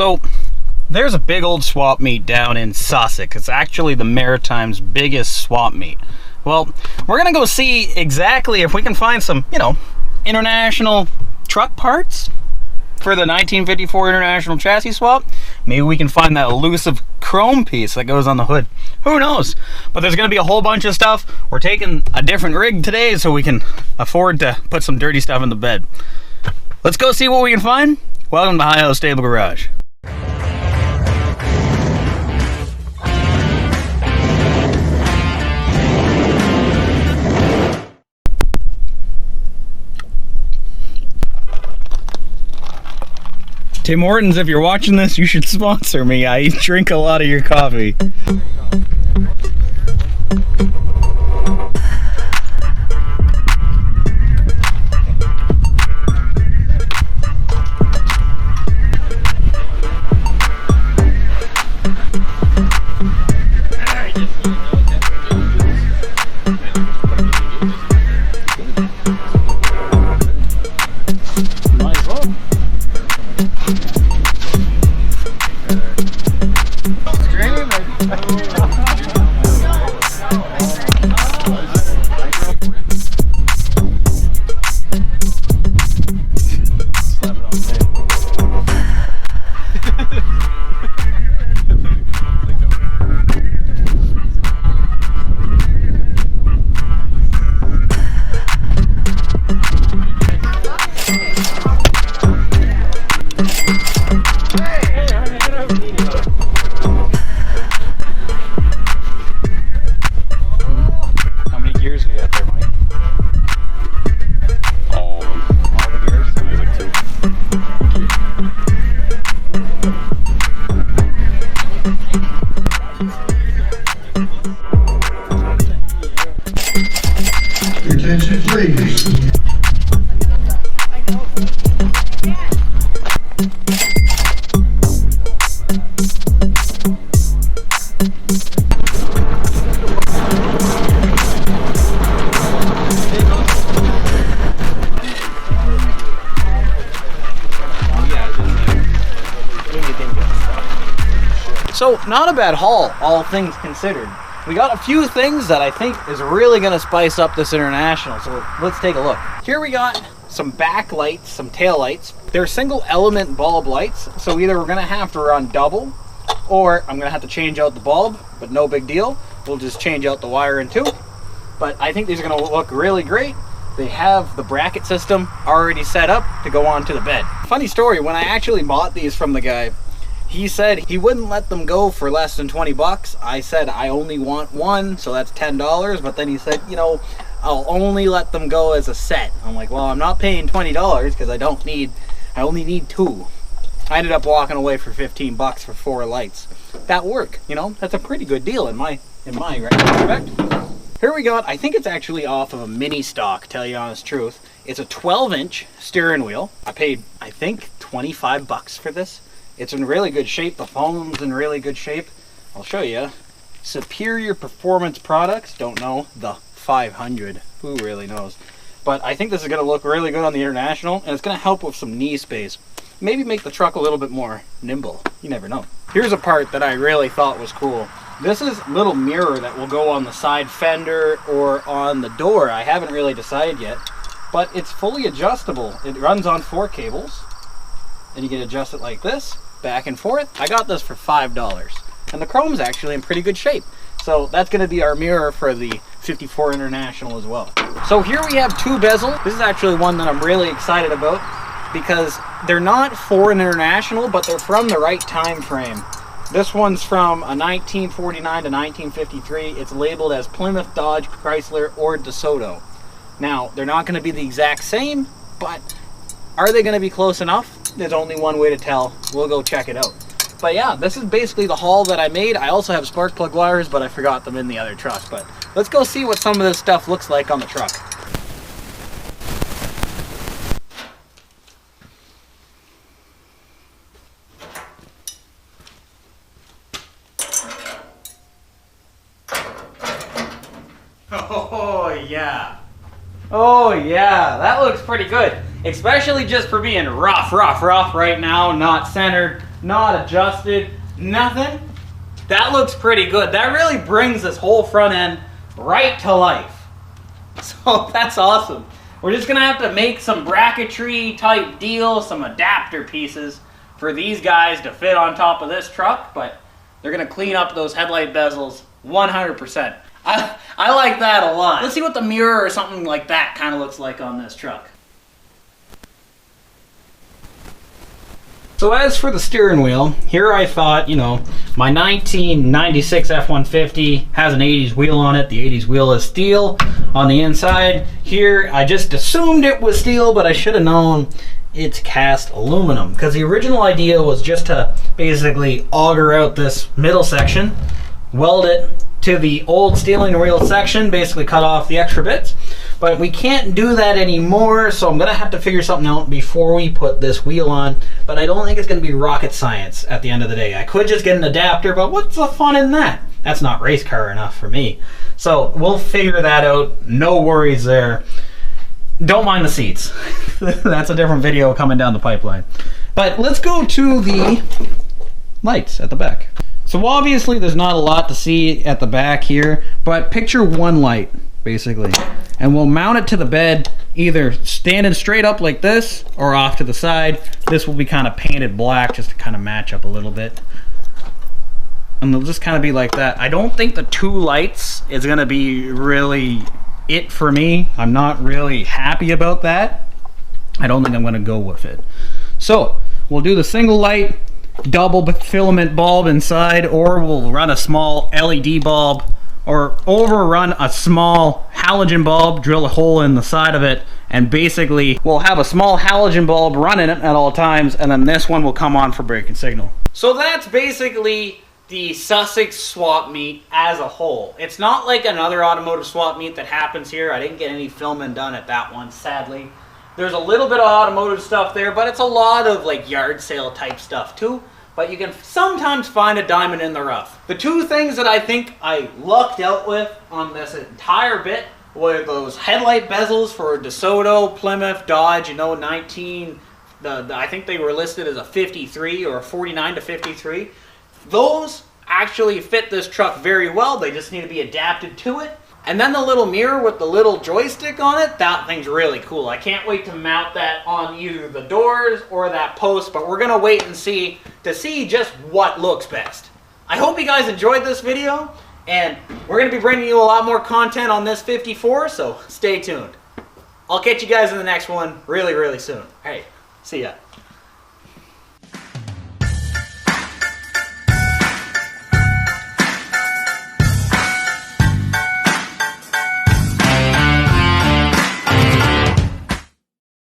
So there's a big old swap meet down in Sussex. It's actually the Maritime's biggest swap meet. Well, we're gonna go see exactly if we can find some, international truck parts for the 1954 International Chassis Swap. Maybe we can find that elusive chrome piece that goes on the hood. Who knows? But there's gonna be a whole bunch of stuff. We're taking a different rig today so we can afford to put some dirty stuff in the bed. Let's go see what we can find. Welcome to Hi-Ho Stable Garage. Tim Hortons, if you're watching this, you should sponsor me. I drink a lot of your coffee. Attention, please. So, not a bad haul, all things considered. We got a few things that I think is really going to spice up this International, so let's take a look. Here we got some backlights, some tail lights. They're single element bulb lights, so either we're going to have to run double, or I'm going to have to change out the bulb, but no big deal. We'll just change out the wire in two. But I think these are going to look really great. They have the bracket system already set up to go onto the bed. Funny story, when I actually bought these from the guy, he said he wouldn't let them go for less than 20 bucks. I said, I only want one, so that's $10. But then he said, I'll only let them go as a set. I'm like, well, I'm not paying $20 because I only need two. I ended up walking away for 15 bucks for 4 lights. That worked, that's a pretty good deal in my retrospect. Here we got, I think it's actually off of a mini stock, tell you the honest truth. It's a 12-inch steering wheel. I paid, I think, 25 bucks for this. It's in really good shape. The foam's in really good shape. I'll show you. Superior Performance Products. Don't know. The 500. Who really knows? But I think this is going to look really good on the International, and it's going to help with some knee space. Maybe make the truck a little bit more nimble. You never know. Here's a part that I really thought was cool. This is a little mirror that will go on the side fender or on the door. I haven't really decided yet, but it's fully adjustable. It runs on 4 cables, and you can adjust it like this, back and forth. I got this for $5, and the chrome's actually in pretty good shape. So that's going to be our mirror for the 54 International as well. So here we have 2 bezels. This is actually one that I'm really excited about because they're not for an International, but they're from the right time frame. This one's from a 1949 to 1953. It's labeled as Plymouth, Dodge, Chrysler, or DeSoto. Now, they're not going to be the exact same, but are they going to be close enough? There's only one way to tell. We'll go check it out. But yeah, this is basically the haul that I made. I also have spark plug wires, but I forgot them in the other truck. But let's go see what some of this stuff looks like on the truck. Oh yeah. Oh yeah, that looks pretty good. Especially just for being rough right now, not centered, not adjusted, nothing. That looks pretty good. That really brings this whole front end right to life. So that's awesome. We're just gonna have to make some bracketry type deal, some adapter pieces for these guys to fit on top of this truck, but they're gonna clean up those headlight bezels 100%. I like that a lot. Let's see what the mirror or something like that kind of looks like on this truck. So as for the steering wheel, here I thought, you know, my 1996 F-150 has an 80s wheel on it. The 80s wheel is steel on the inside. Here, I just assumed it was steel, but I should have known it's cast aluminum, because the original idea was just to basically auger out this middle section, weld it to the old steering wheel section, basically cut off the extra bits. But we can't do that anymore, so I'm gonna have to figure something out before we put this wheel on. But I don't think it's gonna be rocket science at the end of the day. I could just get an adapter, but what's the fun in that? That's not race car enough for me. So we'll figure that out, no worries there. Don't mind the seats. That's a different video coming down the pipeline. But let's go to the lights at the back. So obviously there's not a lot to see at the back here, but picture one light, basically. And we'll mount it to the bed, either standing straight up like this, or off to the side. This will be kind of painted black, just to kind of match up a little bit. And they'll just kind of be like that. I don't think the two lights is gonna be really it for me. I'm not really happy about that. I don't think I'm gonna go with it. So, we'll do the single light, double filament bulb inside, or we'll run a small LED bulb, or overrun a small halogen bulb, drill a hole in the side of it, and basically we'll have a small halogen bulb running it at all times, and then this one will come on for braking signal. So that's basically the Sussex swap meet as a whole. It's not like another automotive swap meet that happens here. I didn't get any filming done at that one, sadly. There's a little bit of automotive stuff there, but it's a lot of like yard sale type stuff too. But you can sometimes find a diamond in the rough. The two things that I think I lucked out with on this entire bit were those headlight bezels for DeSoto, Plymouth, Dodge, you know, I think they were listed as a 53 or a 49 to 53. Those actually fit this truck very well. They just need to be adapted to it. And then the little mirror with the little joystick on it, that thing's really cool. I can't wait to mount that on either the doors or that post, but we're gonna wait and see to see just what looks best. I hope you guys enjoyed this video, and we're gonna be bringing you a lot more content on this 54, so stay tuned. I'll catch you guys in the next one really, really soon. All right, see ya.